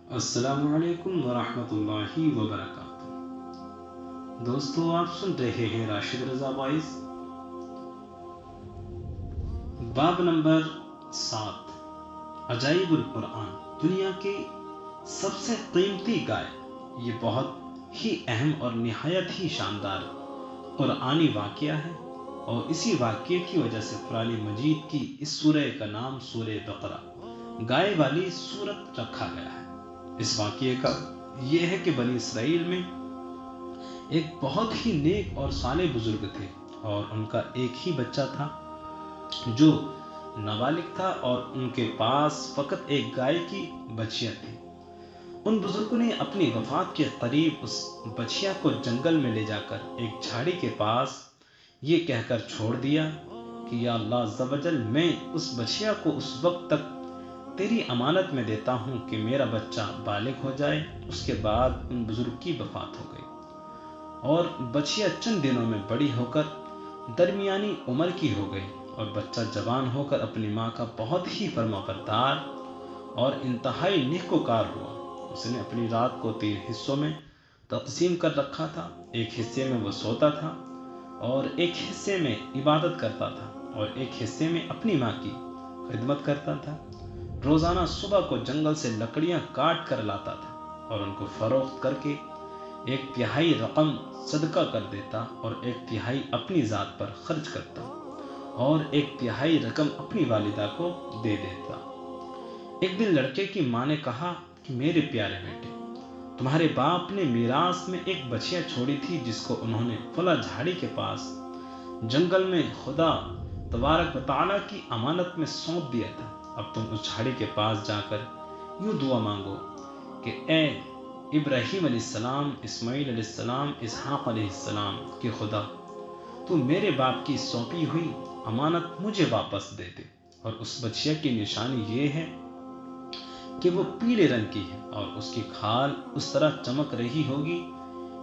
السلام علیکم ورحمۃ اللہ وبرکاتہ۔ دوستو، آپ سن رہے ہیں راشد رضا وائس۔ باب نمبر 7، عجائب القرآن، دنیا کی سب سے قیمتی گائے۔ یہ بہت ہی اہم اور نہایت ہی شاندار قرآنی واقعہ ہے، اور اسی واقعے کی وجہ سے قرآن مجید کی اس سورہ کا نام سورہ بقرہ، گائے والی سورت رکھا گیا ہے۔ اس واقعے کا یہ ہے کہ بنی اسرائیل میں ایک بہت ہی نیک اور صالح بزرگ تھے، اور ان کا ایک ہی بچہ تھا جو نابالغ تھا، اور ان کے پاس فقط ایک گائے کی بچیا تھی۔ ان بزرگوں نے اپنی وفات کے قریب اس بچیا کو جنگل میں لے جا کر ایک جھاڑی کے پاس یہ کہہ کر چھوڑ دیا کہ یا اللہ عز و جل، میں اس بچیا کو اس وقت تک تیری امانت میں دیتا ہوں کہ میرا بچہ بالغ ہو جائے۔ اس کے بعد ان بزرگ کی وفات ہو گئی، اور بچیا چند دنوں میں بڑی ہو کر درمیانی عمر کی ہو گئی، اور بچہ جوان ہو کر اپنی ماں کا بہت ہی فرما بردار اور انتہائی نیکوکار ہوا۔ اس نے اپنی رات کو 3 حصوں میں تقسیم کر رکھا تھا۔ ایک حصے میں وہ سوتا تھا، اور ایک حصے میں عبادت کرتا تھا، اور ایک حصے میں اپنی ماں کی خدمت کرتا تھا۔ روزانہ صبح کو جنگل سے لکڑیاں کاٹ کر لاتا تھا، اور ان کو فروخت کر کے 1/3 رقم صدقہ کر دیتا، اور 1/3 اپنی ذات پر خرچ کرتا، اور 1/3 رقم اپنی والدہ کو دے دیتا۔ ایک دن لڑکے کی ماں نے کہا کہ میرے پیارے بیٹے، تمہارے باپ نے میراث میں ایک بچیا چھوڑی تھی جس کو انہوں نے فلاں جھاڑی کے پاس جنگل میں خدا تبارک و تعالیٰ کی امانت میں سونپ دیا تھا۔ اب تم اس جھاڑی کے پاس جا کر یوں دعا مانگو کہ اے ابراہیم علیہ السلام، اسماعیل علیہ السلام، اسحاق علیہ السلام کے خدا، تو میرے باپ کی سونپی ہوئی امانت مجھے واپس دے دے۔ اور اس بچیا کی نشانی یہ ہے کہ وہ پیلے رنگ کی ہے، اور اس کی کھال اس طرح چمک رہی ہوگی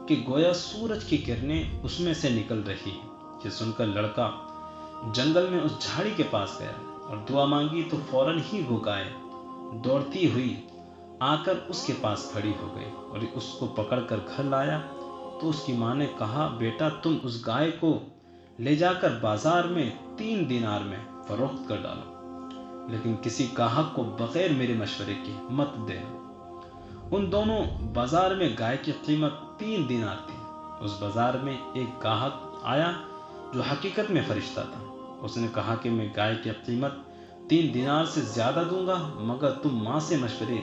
کہ گویا سورج کی کرنیں اس میں سے نکل رہی ہیں۔ یہ سن کر لڑکا جنگل میں اس جھاڑی کے پاس گیا، اور دعا مانگی تو فوراً ہی وہ گائے دوڑتی ہوئی آ کر اس کے پاس کھڑی ہو گئی، اور اس کو پکڑ کر گھر لایا۔ تو اس کی ماں نے کہا، بیٹا تم اس گائے کو لے جا کر بازار میں 3 دینار میں فروخت کر ڈالو، لیکن کسی گاہک کو بغیر میرے مشورے کے مت دینا۔ ان دونوں بازار میں گائے کی قیمت 3 دینار تھی۔ اس بازار میں ایک گاہک آیا جو حقیقت میں فرشتہ تھا۔ اس نے کہا کہ میں گائے کی قیمت 3 دینار سے زیادہ دوں گا، مگر تم ماں سے مشورے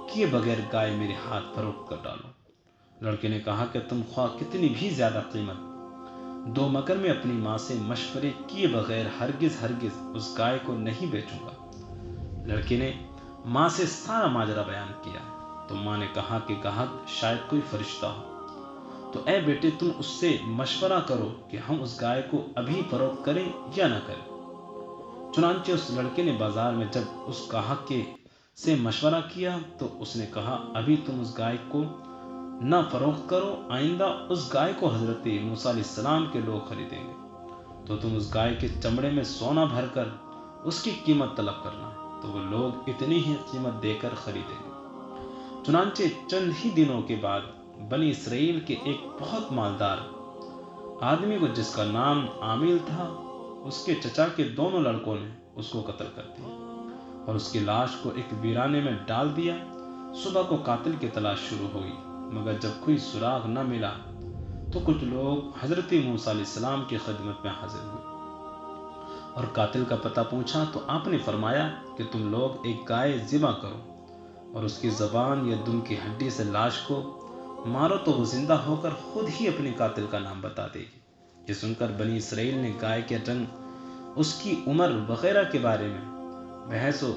کیے بغیر گائے میرے ہاتھ فروخت کر ڈالو۔ لڑکے نے کہا کہ تم خواہ کتنی بھی زیادہ قیمت دو، مگر میں اپنی ماں سے مشورے کیے بغیر ہرگز اس گائے کو نہیں بیچوں گا۔ لڑکے نے ماں سے سارا ماجرا بیان کیا، تو ماں نے کہا کہ گاہک شاید کوئی فرشتہ ہو، تو اے بیٹے تم اس سے مشورہ کرو کہ ہم اس گائے کو ابھی فروخت کریں یا نہ کریں۔ چنانچہ اس لڑکے نے بازار میں جب اس گاہک سے مشورہ کیا تو اس نے کہا، ابھی تم اس گائے کو نہ فروخت کرو، آئندہ اس گائے کو حضرت موسیٰ علیہ السلام کے لوگ خریدیں گے تو تم اس گائے کے چمڑے میں سونا بھر کر اس کی قیمت طلب کرنا، تو وہ لوگ اتنی ہی قیمت دے کر خریدیں گے۔ چنانچہ چند ہی دنوں کے بعد بنی اسرائیل کے ایک بہت مالدار آدمی کو، جس کا نام عامل تھا، اس کے چچا کے دونوں لڑکوں نے اس کو قتل کر دیا، اور اس کی لاش کو ایک ویرانے میں ڈال دیا۔ صبح کو قاتل کی تلاش شروع ہوئی، مگر جب کوئی سراغ نہ ملا تو کچھ لوگ حضرت موسیٰ علیہ السلام کی خدمت میں حاضر ہوئے اور قاتل کا پتہ پوچھا، تو آپ نے فرمایا کہ تم لوگ ایک گائے ذبح کرو، اور اس کی زبان یا دم کی ہڈی سے لاش کو مارو، تو وہ زندہ ہو کر خود ہی اپنے قاتل کا نام بتا دے گی۔ یہ سن کر بنی اسرائیل نے گائے کے رنگ، اس کی عمر وغیرہ کے بارے میں بحث و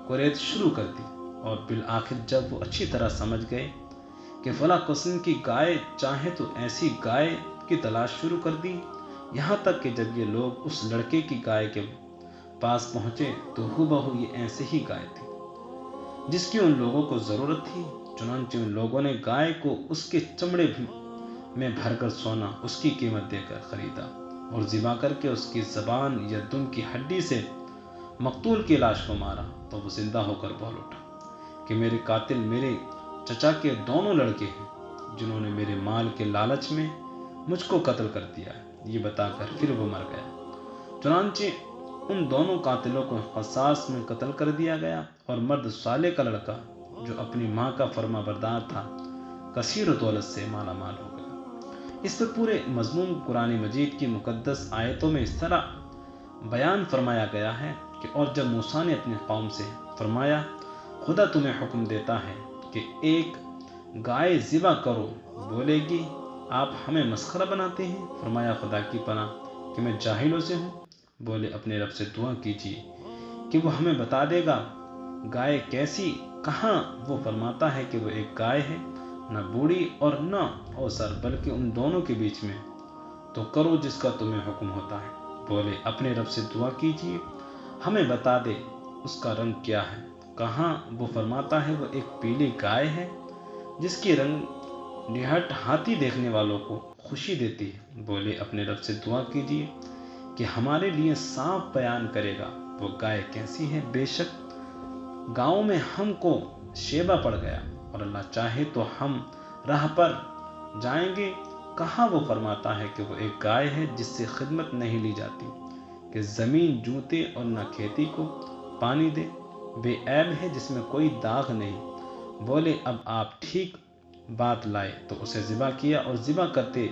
قریت شروع کر دی، اور بالآخر جب وہ اچھی طرح سمجھ گئے کہ فلاں قسم کی گائے چاہے تو ایسی گائے کی تلاش شروع کر دی، یہاں تک کہ جب یہ لوگ اس لڑکے کی گائے کے پاس پہنچے تو ہو بہو یہ ایسے ہی گائے تھی جس کی ان لوگوں کو ضرورت تھی۔ چنانچہ ان لوگوں نے گائے کو اس کے چمڑے میں بھر کر سونا اس کی قیمت دے کر خریدا، اور ذبح کر کے اس کی زبان یا دم کی ہڈی سے مقتول کی لاش کو مارا، تو وہ زندہ ہو کر بول اٹھا کہ میرے قاتل میرے چچا کے دونوں لڑکے ہیں جنہوں نے میرے مال کے لالچ میں مجھ کو قتل کر دیا ہے۔ یہ بتا کر پھر وہ مر گیا۔ چنانچہ ان دونوں قاتلوں کو قصاص میں قتل کر دیا گیا، اور مرد صالح کا لڑکا جو اپنی ماں کا فرما بردار تھا کثیر و دولت سے مالا مال ہو گیا۔ اس پر پورے مضمون قرآن مجید کی مقدس آیتوں میں اس طرح بیان فرمایا گیا ہے کہ اور جب موسیٰ نے اپنی قوم سے فرمایا خدا تمہیں حکم دیتا ہے کہ ایک گائے ذبح کرو، بولے گی آپ ہمیں مسخرہ بناتے ہیں؟ فرمایا خدا کی پناہ کہ میں جاہلوں سے ہوں۔ بولے اپنے رب سے دعا کیجیے کہ وہ ہمیں بتا دے گا گائے کیسی کہاں؟ وہ فرماتا ہے کہ وہ ایک گائے ہے، نہ بوڑھی اور نہ اوسر، بلکہ ان دونوں کے بیچ میں، تو کرو جس کا تمہیں حکم ہوتا ہے۔ بولے اپنے رب سے دعا کیجیے ہمیں بتا دے اس کا رنگ کیا ہے، کہاں؟ وہ فرماتا ہے وہ ایک پیلی گائے ہے جس کی رنگ نہٹ ہاتھی دیکھنے والوں کو خوشی دیتی ہے۔ بولے اپنے رب سے دعا کیجیے کہ ہمارے لیے صاف بیان کرے گا وہ گائے کیسی ہے۔ بے شک گاؤں میں ہم کو شیبہ پڑ گیا، اور اللہ چاہے تو ہم راہ پر جائیں گے۔ کہاں؟ وہ فرماتا ہے کہ وہ ایک گائے ہے جس سے خدمت نہیں لی جاتی، کہ زمین جوتے اور نہ کھیتی کو پانی دے، بے عیب ہے جس میں کوئی داغ نہیں۔ بولے اب آپ ٹھیک بات لائے تو اسے ذبح کیا، اور ذبح کرتے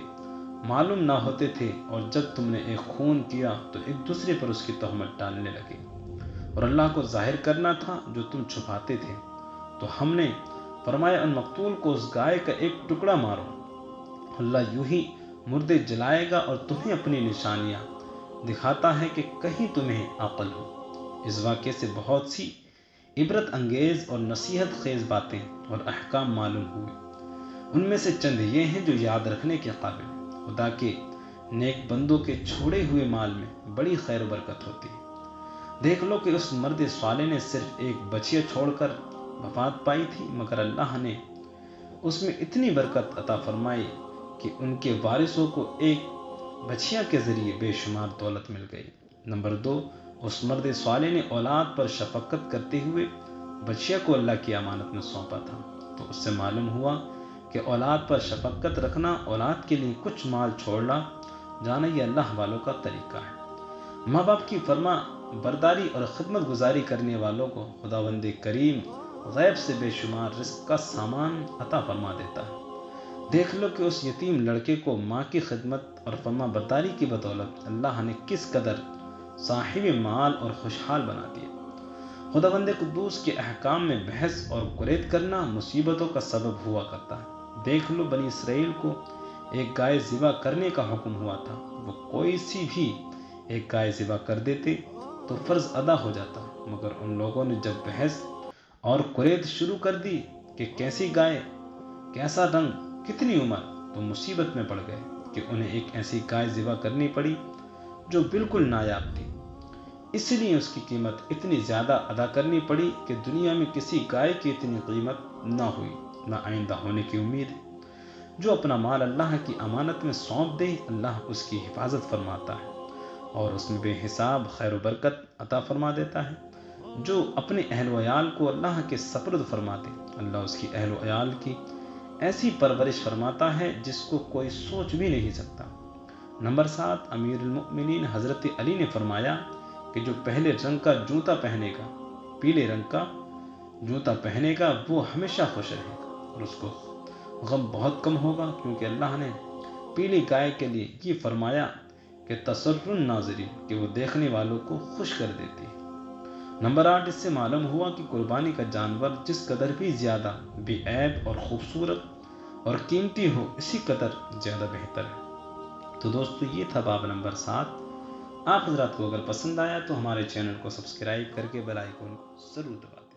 معلوم نہ ہوتے تھے، اور جب تم نے ایک خون کیا تو ایک دوسرے پر اس کی تہمت ڈالنے لگے، اور اللہ کو ظاہر کرنا تھا جو تم چھپاتے تھے۔ تو ہم نے فرمایا ان مقتول کو اس گائے کا ایک ٹکڑا مارو، اللہ یوں ہی مردے جلائے گا اور تمہیں اپنی نشانیاں دکھاتا ہے کہ کہیں تمہیں عقل ہو۔ اس واقعے سے بہت سی عبرت انگیز اور نصیحت خیز باتیں اور احکام معلوم ہوئے۔ ان میں سے چند یہ ہیں جو یاد رکھنے کے قابل ہیں۔ خدا کے نیک بندوں کے چھوڑے ہوئے مال میں بڑی خیر و برکت ہوتی ہے۔ دیکھ لو کہ اس مرد صالح نے صرف ایک بچیا چھوڑ کر وفات پائی تھی، مگر اللہ نے اس میں اتنی برکت عطا فرمائی کہ ان کے وارثوں کو ایک بچیا کے ذریعے بے شمار دولت مل گئی۔ نمبر 2، اس مرد صالح نے اولاد پر شفقت کرتے ہوئے بچیا کو اللہ کی امانت میں سونپا تھا، تو اس سے معلوم ہوا کہ اولاد پر شفقت رکھنا، اولاد کے لیے کچھ مال چھوڑنا جانا، یہ اللہ والوں کا طریقہ ہے۔ ماں باپ کی فرما برداری اور خدمت گزاری کرنے والوں کو خداوند کریم غیب سے بے شمار رزق کا سامان عطا فرما دیتا ہے۔ دیکھ لو کہ اس یتیم لڑکے کو ماں کی خدمت اور فرما برداری کی بدولت اللہ نے کس قدر صاحب مال اور خوشحال بنا دیا۔ خداوند قدوس کے احکام میں بحث اور قرید کرنا مصیبتوں کا سبب ہوا کرتا ہے۔ دیکھ لو بنی اسرائیل کو ایک گائے ذبح کرنے کا حکم ہوا تھا، وہ کوئی سی بھی ایک گائے ذبح کر دیتے تو فرض ادا ہو جاتا، مگر ان لوگوں نے جب بحث اور قرید شروع کر دی کہ کیسی گائے، کیسا رنگ، کتنی عمر، تو مصیبت میں پڑ گئے کہ انہیں ایک ایسی گائے ذبح کرنی پڑی جو بالکل نایاب تھی۔ اس لیے اس کی قیمت اتنی زیادہ ادا کرنی پڑی کہ دنیا میں کسی گائے کی اتنی قیمت نہ ہوئی، نہ آئندہ ہونے کی امید ہے۔ جو اپنا مال اللہ کی امانت میں سونپ دے، اللہ اس کی حفاظت فرماتا ہے اور اس میں بے حساب خیر و برکت عطا فرما دیتا ہے۔ جو اپنے اہل و عیال کو اللہ کے سپرد فرما دے، اللہ اس کی اہل و عیال کی ایسی پرورش فرماتا ہے جس کو کوئی سوچ بھی نہیں سکتا۔ نمبر 7، امیر المؤمنین حضرت علی نے فرمایا کہ جو پہلے رنگ کا جوتا پہنے گا، پیلے رنگ کا جوتا پہنے گا، وہ ہمیشہ خوش رہے گا اور اس کو غم بہت کم ہوگا، کیونکہ اللہ نے پیلی گائے کے لیے یہ فرمایا کہ تسر الناظرین، کہ وہ دیکھنے والوں کو خوش کر دیتی ہے۔ نمبر 8، اس سے معلوم ہوا کہ قربانی کا جانور جس قدر بھی زیادہ بے عیب اور خوبصورت اور قیمتی ہو، اسی قدر زیادہ بہتر ہے۔ تو دوستو یہ تھا باب نمبر 7۔ آپ حضرات کو اگر پسند آیا تو ہمارے چینل کو سبسکرائب کر کے بیل آئیکن کو ضرور دبا دیں۔